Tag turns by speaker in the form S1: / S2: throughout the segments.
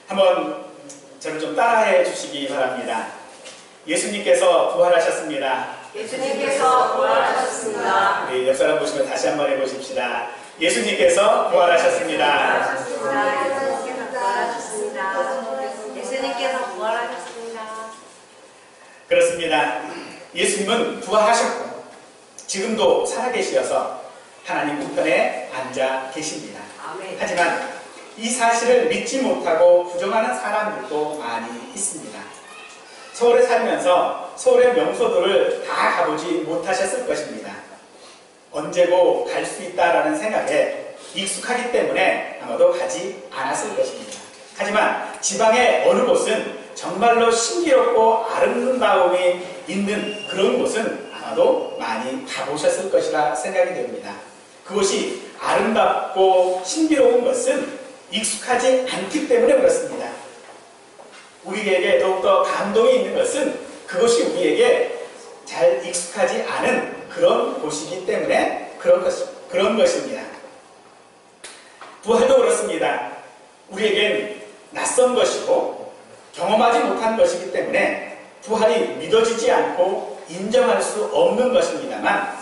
S1: 한번 저를 좀 따라해 주시기 바랍니다. 예수님께서 부활하셨습니다.
S2: 예수님께서 부활하셨습니다.
S1: 우리 옆 사람 보시면 다시 한번 해보십시다. 예수님께서 부활하셨습니다.
S2: 예수님께서 부활하셨습니다. 예수님께서 부활하셨습니다.
S1: 그렇습니다. 예수님은 부활하셨고 지금도 살아계시어서 하나님 우편에 앉아 계십니다.
S2: 아멘.
S1: 하지만 이 사실을 믿지 못하고 부정하는 사람들도 많이 있습니다. 서울에 살면서 서울의 명소들을 다 가보지 못하셨을 것입니다. 언제고 갈 수 있다라는 생각에 익숙하기 때문에 아마도 가지 않았을 것입니다. 하지만 지방의 어느 곳은 정말로 신비롭고 아름다움이 있는 그런 곳은 아마도 많이 가보셨을 것이라 생각이 됩니다. 그곳이 아름답고 신비로운 것은 익숙하지 않기 때문에 그렇습니다. 우리에게 더욱더 감동이 있는 것은 그것이 우리에게 잘 익숙하지 않은 그런 곳이기 때문에 그런 것입니다. 부활도 그렇습니다. 우리에겐 낯선 것이고 경험하지 못한 것이기 때문에 부활이 믿어지지 않고 인정할 수 없는 것입니다만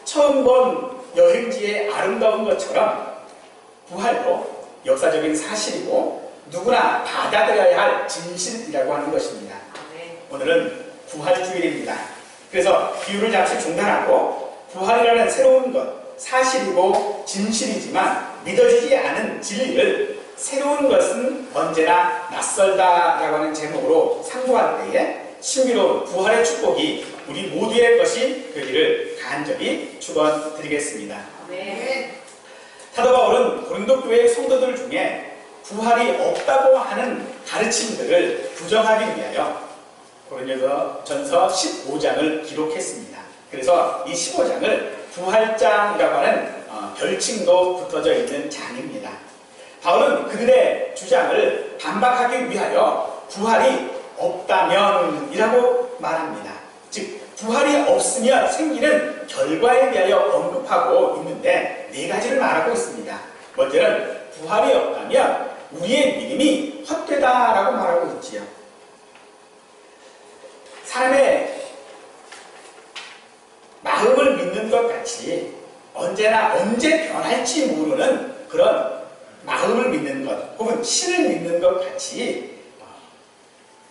S1: 처음 본 여행지의 아름다운 것처럼 부활도 역사적인 사실이고 누구나 받아들여야 할 진실이라고 하는 것입니다. 오늘은 부활주일입니다. 그래서 비유를 잠시 중단하고 부활이라는 새로운 것, 사실이고 진실이지만 믿어지지 않은 진리를 새로운 것은 언제나 낯설다라고 하는 제목으로 상고할 때에 신비로운 부활의 축복이 우리 모두의 것이 되기를 간절히 축원드리겠습니다. 사도 바울은 고린도 교회 성도들 중에 부활이 없다고 하는 가르침들을 부정하기 위하여 고린도전서 15장을 기록했습니다. 그래서 이 15장을 부활장이라고 하는 별칭도 붙어져 있는 장입니다. 바울은 그들의 주장을 반박하기 위하여 부활이 없다면이라고 말합니다. 즉 부활이 없으면 생기는 결과에 대하여 언급하고 있는데 네 가지를 말하고 있습니다. 먼저는 부활이 없다면 우리의 믿음이 헛되다라고 말하고 있지요. 사람의 마음을 믿는 것 같이 언제나 언제 변할지 모르는 그런 마음을 믿는 것 혹은 신을 믿는 것 같이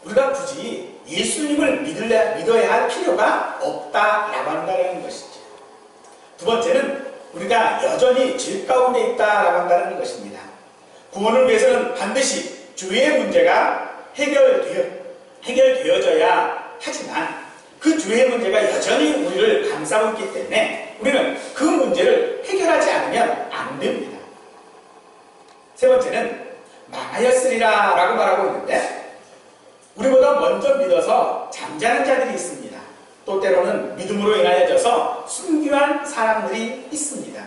S1: 우리가 굳이 예수님을 믿어야 할 필요가 없다라고 한다는 것이죠. 두 번째는 우리가 여전히 죄 가운데 있다라고 한다는 것입니다. 구원을 위해서는 반드시 죄의 문제가 해결되어져야 하지만 그 죄의 문제가 여전히 우리를 감싸고 있기 때문에 우리는 그 문제를 해결하지 않으면 안 됩니다. 세 번째는 망하였으리라 라고 말하고 있는데 우리보다 먼저 믿어서 잠자는 자들이 있습니다. 또 때로는 믿음으로 인하여져서 순교한 사람들이 있습니다.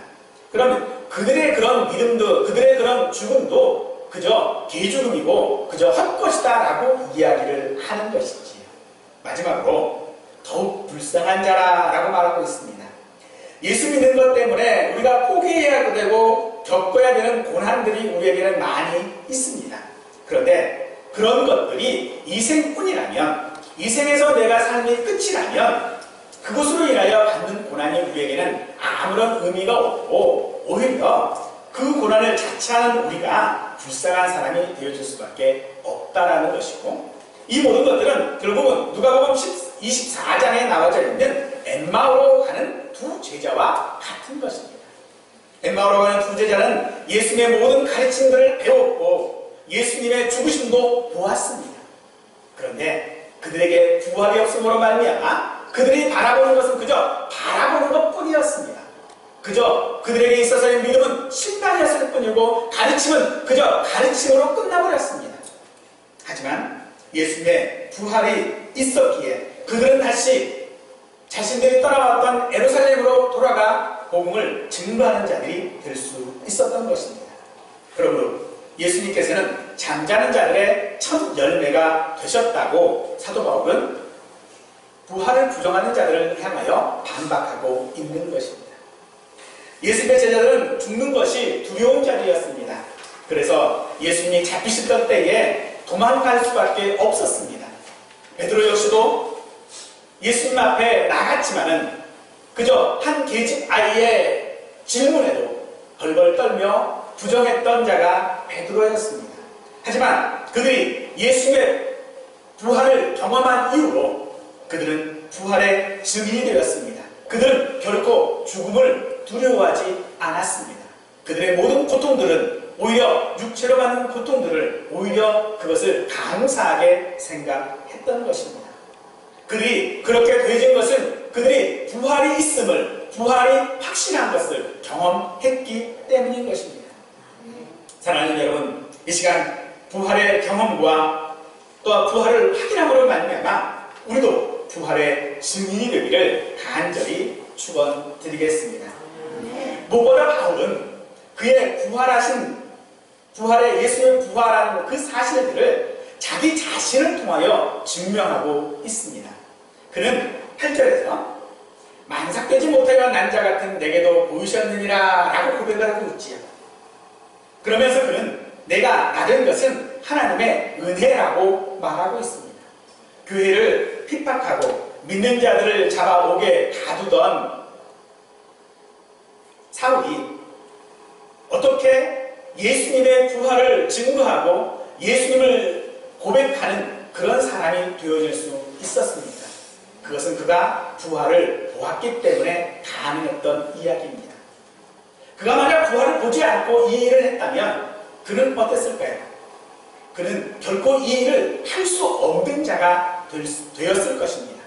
S1: 그러면 그들의 그런 믿음도 그들의 그런 죽음도 그저 개죽음이고 그저 헛것이다 라고 이야기를 하는 것이지요. 마지막으로 더욱 불쌍한 자라고 말하고 있습니다. 예수 믿는 것 때문에 우리가 포기해야 되고 겪어야 되는 고난들이 우리에게는 많이 있습니다. 그런데 그런 것들이 이 생뿐이라면 이 생에서 내가 삶이 끝이라면 그것으로 인하여 받는 고난이 우리에게는 아무런 의미가 없고 오히려 그 고난을 자처하는 우리가 불쌍한 사람이 되어줄 수밖에 없다라는 것이고 이 모든 것들은 결국은 누가복음 24장에 나와져 있는 엠마오로 가는 두 제자와 같은 것입니다. 엠마오로 가는 두 제자는 예수님의 모든 가르침들을 배웠고 예수님의 죽으심도 보았습니다. 그런데 그들에게 부활이 없음으로 말미암아 그들이 바라보는 것은 그저 바라보는 것뿐이었습니다. 그저 그들에게 있어서의 믿음은 신앙이었을 뿐이고 가르침은 그저 가르침으로 끝나버렸습니다. 하지만 예수님의 부활이 있었기에 그들은 다시 자신들이 떠나왔던 예루살렘으로 돌아가 복음을 증거하는 자들이 될 수 있었던 것입니다. 그러므로 예수님께서는 잠자는 자들의 첫 열매가 되셨다고 사도 바울은 부활을 부정하는 자들을 향하여 반박하고 있는 것입니다. 예수님의 제자들은 죽는 것이 두려운 자들이었습니다. 그래서 예수님이 잡히셨던 때에 도망갈 수밖에 없었습니다. 베드로 역시도 예수님 앞에 나갔지만은 그저 한 계집 아이의 질문에도 벌벌 떨며 부정했던 자가 베드로였습니다. 하지만 그들이 예수의 부활을 경험한 이후로 그들은 부활의 증인이 되었습니다. 그들은 결코 죽음을 두려워하지 않았습니다. 그들의 모든 고통들은 오히려 육체로 받는 고통들을 오히려 그것을 감사하게 생각했던 것입니다. 그들이 그렇게 되어진 것은 그들이 부활이 있음을, 부활이 확실한 것을 경험했기 때문인 것입니다. 사랑하는 여러분, 이 시간 부활의 경험과 또 부활을 확인함으로 말미암아 우리도 부활의 증인이 되기를 간절히 축원드리겠습니다. 무엇보다 바울은 그의 부활의 예수의 부활하는 그 사실들을 자기 자신을 통하여 증명하고 있습니다. 그는 8절에서 만삭되지 못하여 난 자 같은 내게도 보이셨느니라 라고 고백하고 있지요. 그러면서 그는 내가 나된 것은 하나님의 은혜라고 말하고 있습니다. 교회를 핍박하고 믿는 자들을 잡아오게 가두던 사울이 어떻게 예수님의 부활을 증거하고 예수님을 고백하는 그런 사람이 되어질 수 있었습니까? 그것은 그가 부활을 보았기 때문에 가능했던 이야기입니다. 그가 만약 부활을 보지 않고 이 일을 했다면 그는 어땠을까요? 그는 결코 이 일을 할 수 없는 자가 되었을 것입니다.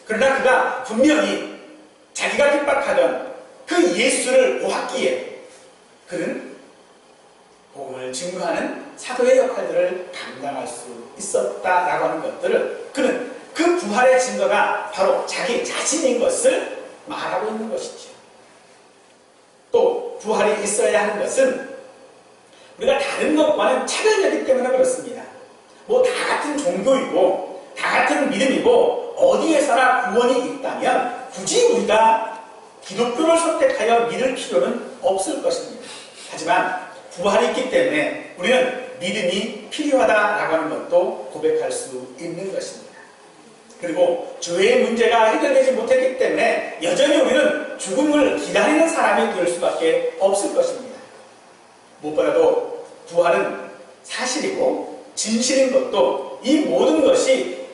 S1: 그러나 그가 분명히 자기가 핍박하던 그 예수를 보았기에 그는 복음을 증거하는 사도의 역할들을 감당할 수 있었다라고 하는 것들을 그는 그 부활의 증거가 바로 자기 자신인 것을 말하고 있는 것이죠. 또 부활이 있어야 하는 것은 우리가 다른 것과는 차별이기 때문에 그렇습니다. 뭐 다 같은 종교이고 다 같은 믿음이고 어디에서나 구원이 있다면 굳이 우리가 기독교를 선택하여 믿을 필요는 없을 것입니다. 하지만 부활이 있기 때문에 우리는 믿음이 필요하다라고 하는 것도 고백할 수 있는 것입니다. 그리고 죄의 문제가 해결되지 못했기 때문에 여전히 우리는 죽음을 기다리는 사람이 될 수밖에 없을 것입니다. 무엇보다도 부활은 사실이고 진실인 것도 이 모든 것이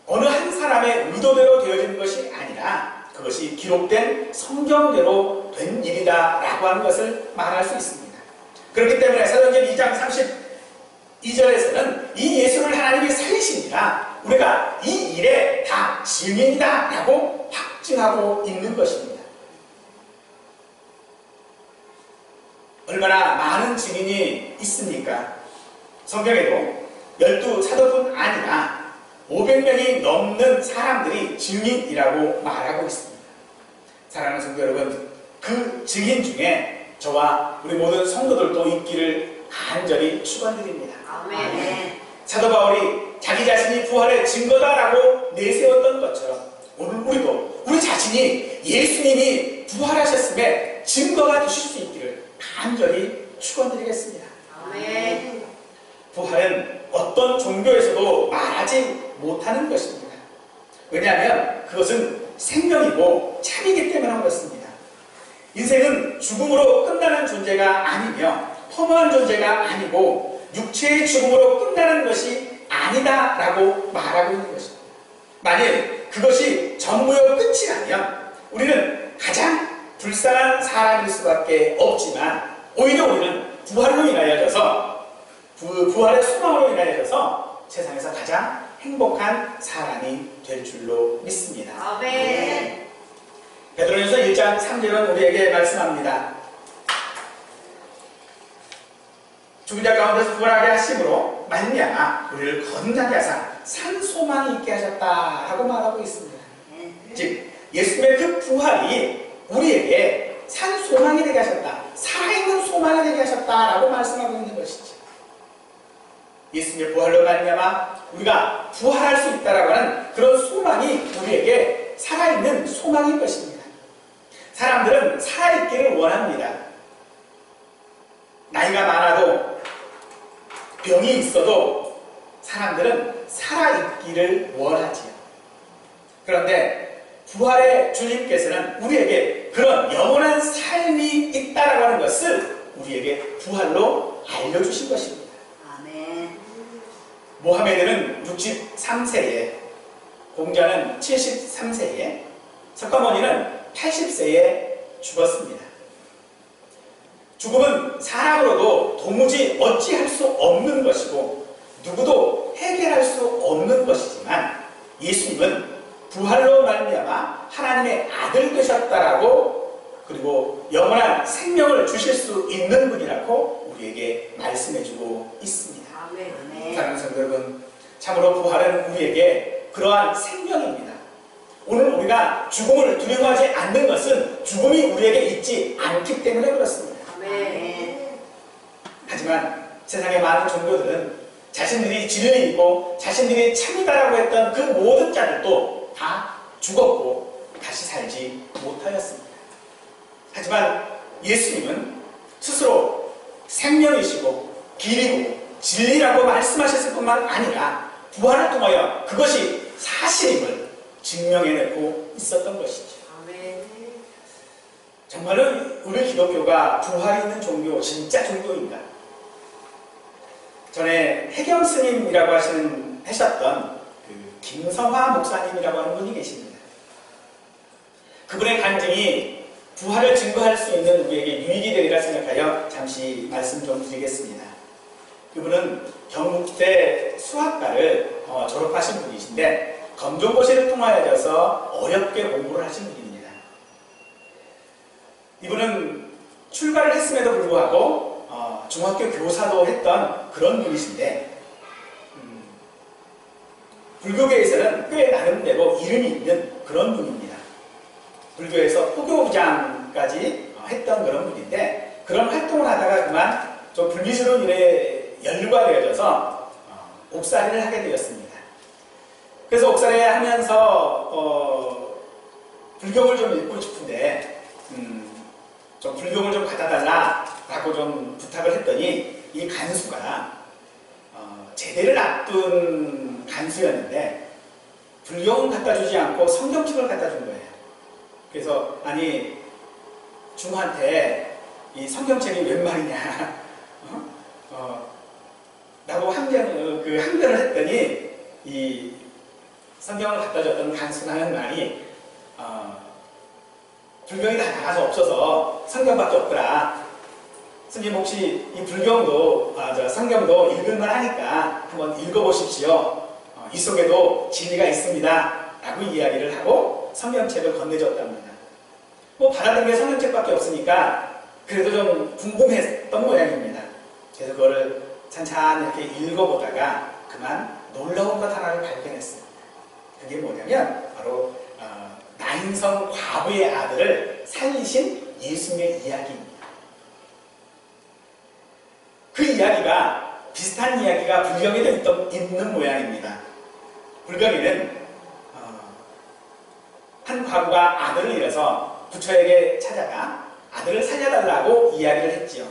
S1: 어느 한 사람의 의도대로 되어지는 것이 아니라 그것이 기록된 성경대로 된 일이다 라고 하는 것을 말할 수 있습니다. 그렇기 때문에 사도행전 2장 32절에서는 이 예수를 하나님이 살리시니라 우리가 이 일에 다 증인이다 라고 확증하고 있는 것입니다. 얼마나 많은 증인이 있습니까? 성경에도 12사도뿐 아니라 500명이 넘는 사람들이 증인이라고 말하고 있습니다. 사랑하는 성도 여러분, 그 증인 중에 저와 우리 모든 성도들도 있기를 간절히 축원드립니다.
S2: 아멘.
S1: 사도 바울이 자기 자신이 부활의 증거다라고 내세웠던 것처럼 오늘 우리도 우리 자신이 예수님이 부활하셨음에 증거가 되실 수 있기를 간절히 축원드리겠습니다.
S2: 아멘.
S1: 부활은 어떤 종교에서도 말하지 못하는 것입니다. 왜냐하면 그것은 생명이고 참이기 때문에 그렇습니다. 인생은 죽음으로 끝나는 존재가 아니며 허무한 존재가 아니고 육체의 죽음으로 끝나는 것이 아니다라고 말하고 있는 것입니다. 만일 그것이 전부의 끝이라면 우리는 가장 불쌍한 사람일 수밖에 없지만 오히려 우리는 부활로 인하여져서 부활의 소망으로 인하여져서 세상에서 가장 행복한 사람이 될 줄로 믿습니다.
S2: 아멘.
S1: 베드로전서 1장 3절은 우리에게 말씀합니다. 죽은 자 가운데서 부활하게 하심으로 말미암아 우리를 건강하게 하사 산 소망이 있게 하셨다라고 말하고 있습니다. 즉 예수님의 그 부활이 우리에게 산 소망이 되게 하셨다, 살아있는 소망이 되게 하셨다라고 말씀하고 있는 것이죠. 예수님의 부활로 말미암아 우리가 부활할 수 있다라고 하는 그런 소망이 우리에게 살아있는 소망인 것입니다. 사람들은 살아있기를 원합니다. 나이가 많아도 병이 있어도 사람들은 살아있기를 원하지요. 그런데 부활의 주님께서는 우리에게 그런 영원한 삶이 있다라고 하는 것을 우리에게 부활로 알려주신 것입니다.
S2: 아멘.
S1: 모하메드는 63세에, 공자는 73세에, 석가모니는 80세에 죽었습니다. 죽음은 사람으로도 도무지 어찌할 수 없는 것이고 누구도 해결할 수 없는 것이지만 예수님은 부활로 말미암아 하나님의 아들 되셨다라고, 그리고 영원한 생명을 주실 수 있는 분이라고 우리에게 말씀해주고 있습니다.
S2: 아멘.
S1: 사랑하는 성도 여러분, 참으로 부활은 우리에게 그러한 생명입니다. 오늘 우리가 죽음을 두려워하지 않는 것은 죽음이 우리에게 있지 않기 때문에 그렇습니다.
S2: 아멘.
S1: 하지만 세상의 많은 종교들은 자신들이 진리이고 자신들이 참이다라고 했던 그 모든 자들도 다 죽었고 다시 살지 못하였습니다. 하지만 예수님은 스스로 생명이시고 길이고 진리라고 말씀하셨을 뿐만 아니라 부활을 통하여 그것이 사실임을 증명해내고 있었던 것이죠.
S2: 아멘.
S1: 정말로 우리 기독교가 부활이 있는 종교, 진짜 종교인가? 전에 해경 스님이라고 하셨던 그 김성화 목사님이라고 하는 분이 계십니다. 그분의 간증이 부활을 증거할 수 있는 우리에게 유익이 되리라 생각하여 잠시 말씀 좀 드리겠습니다. 그분은 경북대 수학과를 졸업하신 분이신데 검정고시를 통하여서 어렵게 공부를 하신 분입니다. 이분은 출가를 했음에도 불구하고 중학교 교사도 했던 그런 분이신데 불교계에서는 꽤 나름대로 이름이 있는 그런 분입니다. 불교에서 포교부장까지 했던 그런 분인데 그런 활동을 하다가 그만 좀 불미스러운 일에 연루가 되어져서 옥살이를 하게 되었습니다. 그래서 옥살이 하면서 불경을 좀 읽고 싶은데 좀 불경을 좀 갖다 달라라고 좀 부탁을 했더니 이 간수가 제대를 앞둔 간수였는데 불경은 갖다 주지 않고 성경책을 갖다 준 거예요. 그래서 아니 중한테 이 성경책이 웬 말이냐 라고 항변을 했더니 이 성경을 갖다 줬던 간수가 하는 말이 불경이 다 나가서 없어서 성경밖에 없더라. 스님 혹시 이 불경도 성경도 읽을만 하니까 한번 읽어보십시오. 이 속에도 진리가 있습니다. 라고 이야기를 하고 성경책을 건네줬답니다. 뭐 받아든 게 성경책밖에 없으니까 그래도 좀 궁금했던 모양입니다. 그래서 그거를 찬찬히 이렇게 읽어보다가 그만 놀라운 것 하나를 발견했습니다. 그게 뭐냐면 바로 나인성 과부의 아들을 살리신 예수님의 이야기입니다. 그 이야기가 비슷한 이야기가 불경에도 있는 모양입니다. 불경에는 한 과부가 아들을 잃어서 부처에게 찾아가 아들을 살려달라고 이야기를 했지요.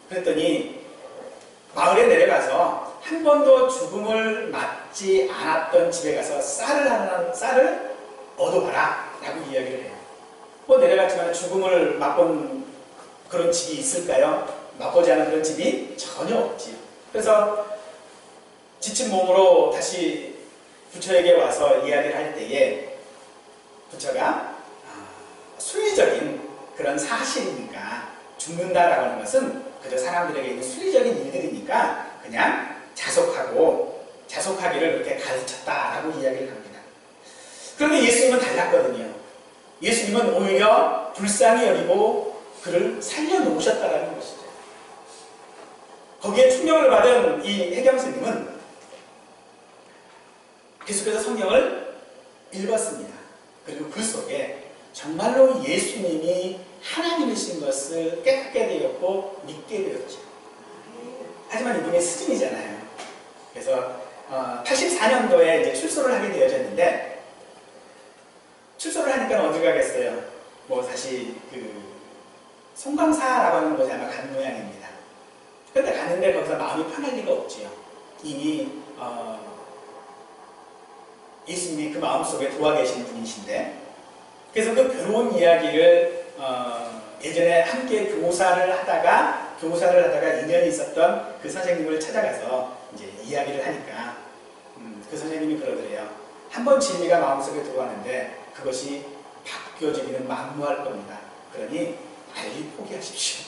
S1: 그랬더니 마을에 내려가서 한 번도 죽음을 맞지 않았던 집에 가서 쌀을 얻어봐라 라고 이야기를 해요. 뭐 내려갔지만 죽음을 맛본 그런 집이 있을까요? 맛보지 않은 그런 집이 전혀 없지요. 그래서 지친 몸으로 다시 부처에게 와서 이야기를 할 때에 부처가 순리적인 그런 사실이니까 죽는다라고 하는 것은 그저 사람들에게 있는 순리적인 일들이니까 그냥 자속하기를 그렇게 가르쳤다라고 이야기를 합니다. 그런데 예수님은 달랐거든요. 예수님은 오히려 불쌍히 여기고 그를 살려놓으셨다라는 것이죠. 거기에 충격을 받은 이 해경스님은 계속해서 성경을 읽었습니다. 그리고 그 속에 정말로 예수님이 하나님이신 것을 깨닫게 되었고 믿게 되었죠. 하지만 이분이 스승이잖아요. 그래서 84년도에 이제 출소를 하게 되어졌는데 출소를 하니까 어디 가겠어요? 뭐 다시 그 송광사라고 하는 곳에 아마 가는 모양입니다. 그런데 가는데 거기서 마음이 편할 리가 없지요. 이미 예수님이 그 마음속에 들어와 계신 분이신데, 그래서 그 괴로운 이야기를 예전에 함께 교사를 하다가 인연이 있었던 그 선생님을 찾아가서 이제 이야기를 하니까 그 선생님이 그러더래요. 한 번 진리가 마음속에 들어왔는데 그것이 바뀌어지기는 만무할 겁니다. 그러니 빨리 포기하십시오.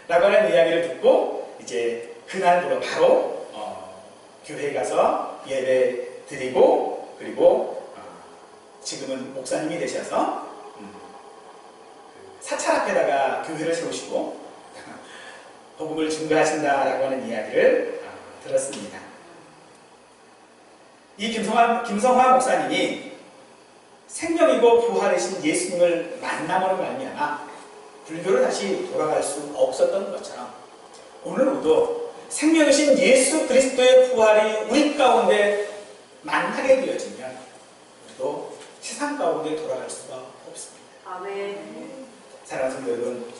S1: 라고 하는 이야기를 듣고 이제 그날부로 바로 교회에 가서 예배 드리고, 그리고 지금은 목사님이 되셔서 사찰 앞에다가 교회를 세우시고 복음을 증거하신다라고 하는 이야기를 들었습니다. 이 김성화 목사님이 생명이고 부활이신 예수님을 만남으로 말미암아 불교로 다시 돌아갈 수 없었던 것처럼 오늘도 생명이신 예수 그리스도의 부활이 우리 가운데 만나게 되어지면 또 세상 가운데 돌아갈 수가 없습니다.
S2: 아멘.
S1: 사랑하는 성도 여러분,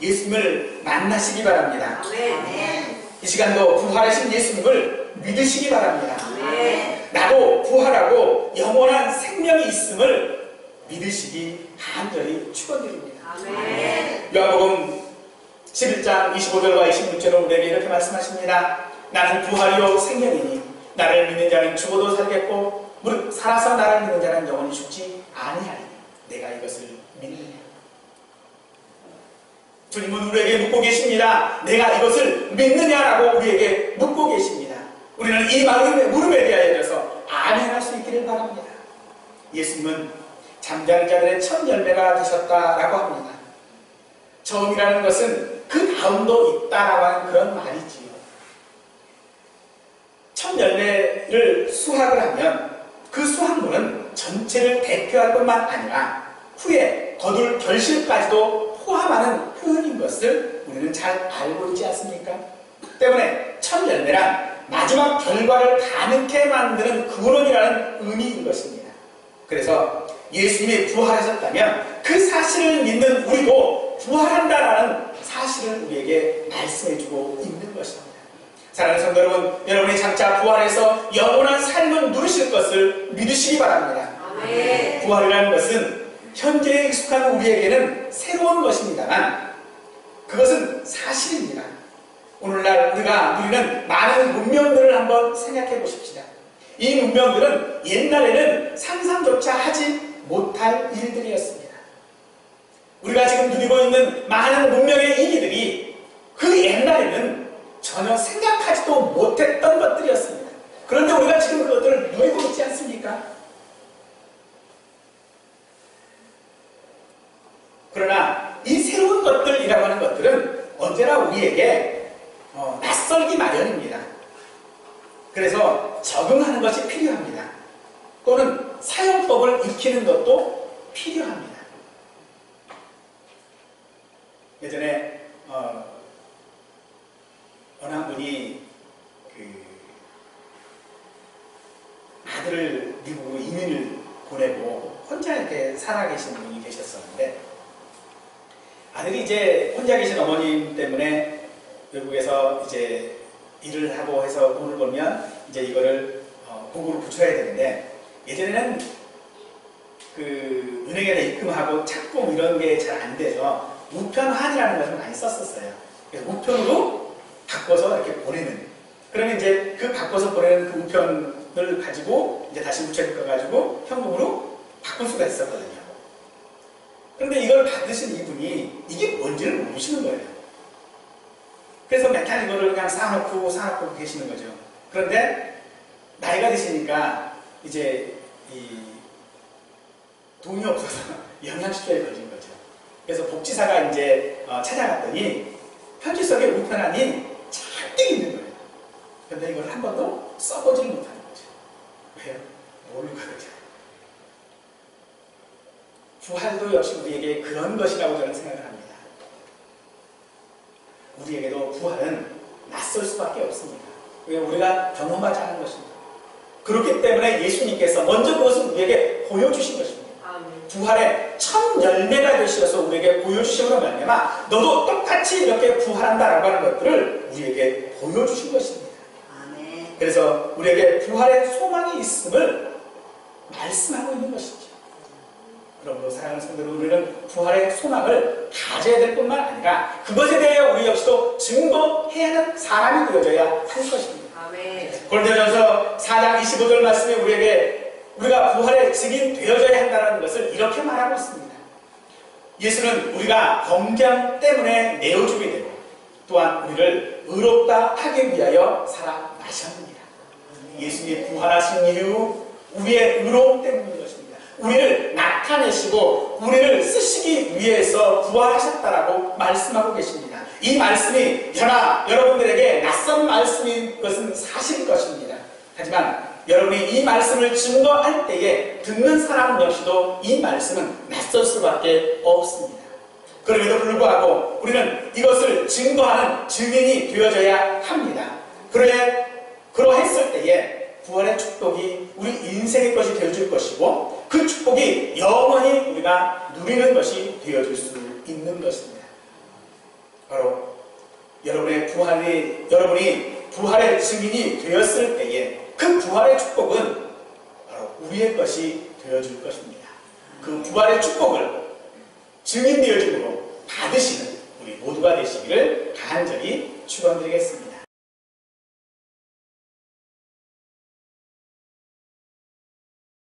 S1: 예수님을 만나시기 바랍니다.
S2: 아멘.
S1: 이 시간도 부활하신 예수님을 믿으시기 바랍니다.
S2: 아멘.
S1: 나도 부활하고 영원한 생명이 있음을 믿으시기 간절히 축원드립니다.
S2: 아멘.
S1: 요한복음 11장 25절과 26절은 우리에게 이렇게 말씀하십니다. 나는 부활이요 생명이니 나를 믿는 자는 죽어도 살겠고 무릇 살아서 나를 믿는 자는 영원히 죽지 아니하리니 내가 이것을 믿느냐. 주님은 우리에게 묻고 계십니다. 내가 이것을 믿느냐라고 우리에게 묻고 계십니다. 우리는 이 물음에 대하여서 아멘할 수 있기를 바랍니다. 예수님은 잠자는 자들의 첫 열매가 되셨다라고 합니다. 처음이라는 것은 그 다음도 있다라고 하는 그런 말이지요. 첫 열매를 수확을 하면 그 수확물은 전체를 대표할 것만 아니라 후에 거둘 결실까지도 포함하는 표현인 것을 우리는 잘 알고 있지 않습니까? 때문에 첫 열매란 마지막 결과를 가능케 만드는 근원이라는 의미인 것입니다. 그래서 예수님이 부활하셨다면 그 사실을 믿는 우리도 부활한다라는 사실을 우리에게 말씀해주고 있는 것입니다. 사랑하는 성도 여러분, 여러분이 장차 부활해서 영원한 삶을 누리실 것을 믿으시기 바랍니다.
S2: 아멘.
S1: 부활이라는 것은 현재에 익숙한 우리에게는 새로운 것입니다만 그것은 사실입니다. 오늘날 우리가 누리는 많은 문명들을 한번 생각해 보십시다. 이 문명들은 옛날에는 상상조차 하지 못할 일들이었습니다. 우리가 지금 누리고 있는 많은 문명의 일들이 그 옛날에는 전혀 생각하지도 못했던 것들이었습니다. 그런데 우리가 지금 그것들을 누리고 있지 않습니까? 그러나 이 새로운 것들이라고 하는 것들은 언제나 우리에게 낯설기 마련입니다. 그래서 적응하는 것이 필요합니다. 또는 사용법을 익히는 것도 필요합니다. 예전에 어느 한 분이 아들을 미국으로 이민을 보내고 혼자 이렇게 살아계신 분이 계셨었는데 아들이 이제 혼자 계신 어머님 때문에 외국에서 이제 일을 하고 해서 돈을 벌면 이제 이거를 공부를 붙여야 되는데 예전에는 그 은행에다 입금하고 착공 이런 게 잘 안 돼서 우편환이라는 것을 많이 썼었어요. 그래서 우편으로 바꿔서 이렇게 보내는. 그러면 이제 그 바꿔서 보내는 그 우편을 가지고 이제 다시 우체국 가가지고 현금으로 바꿀 수가 있었거든요. 그런데 이걸 받으신 이분이 이게 뭔지를 모르시는 거예요. 그래서 맨날 이거를 그냥 쌓아놓고 계시는 거죠. 그런데 나이가 드시니까 이제 이 돈이 없어서 영양실조에 걸린 거죠. 그래서 복지사가 이제 찾아갔더니 편지 속에 우편안이 잔뜩 있는 거예요. 그런데 이걸 한 번도 써보질 못하는 거죠. 왜요? 모르거든요. 부활도 역시 우리에게 그런 것이라고 저는 생각을 합니다. 우리에게도 부활은 낯설 수밖에 없습니다. 왜? 우리가 경험하지 않은 것입니다. 그렇기 때문에 예수님께서 먼저 그것을 우리에게 보여주신 것입니다. 부활의 첫 열매가 되셔서 우리에게 보여주심으로 말미암아 너도 똑같이 이렇게 부활한다라고 하는 것들을 우리에게 보여주신 것입니다. 그래서 우리에게 부활의 소망이 있음을 말씀하고 있는 것이죠. 그러므로 사랑하는 성도들, 우리는 부활의 소망을 가져야 될 뿐만 아니라 그것에 대하여 우리 역시도 증거해야 하는 사람이 되어져야 할 것입니다.
S2: 아멘.
S1: 고린도전서 4장 25절 말씀에 우리가 부활의 증인 되어져야 한다는 것을 이렇게 말하고 있습니다. 예수는 우리가 범죄함 때문에 내어주게 되고 또한 우리를 의롭다 하기 위하여 살아나셨느니라. 예수님이 부활하신 이유 우리의 의로움 때문인 것입니다. 우리를 나타내시고 우리를 쓰시기 위해서 부활하셨다라고 말씀하고 계십니다. 이 말씀이 저나 여러분들에게 낯선 말씀인 것은 사실일 것입니다. 하지만 여러분이 이 말씀을 증거할 때에 듣는 사람 역시도 이 말씀은 낯설 수밖에 없습니다. 그럼에도 불구하고 우리는 이것을 증거하는 증인이 되어져야 합니다. 그러했을 때에 부활의 축복이 우리 인생의 것이 되어줄 것이고 그 축복이 영원히 우리가 누리는 것이 되어줄 수 있는 것입니다. 바로 여러분이 부활의 증인이 되었을 때에 그 부활의 축복은 바로 우리의 것이 되어줄 것입니다. 그 부활의 축복을 증인 되어줌으로 받으시는 우리 모두가 되시기를 간절히 축원드리겠습니다.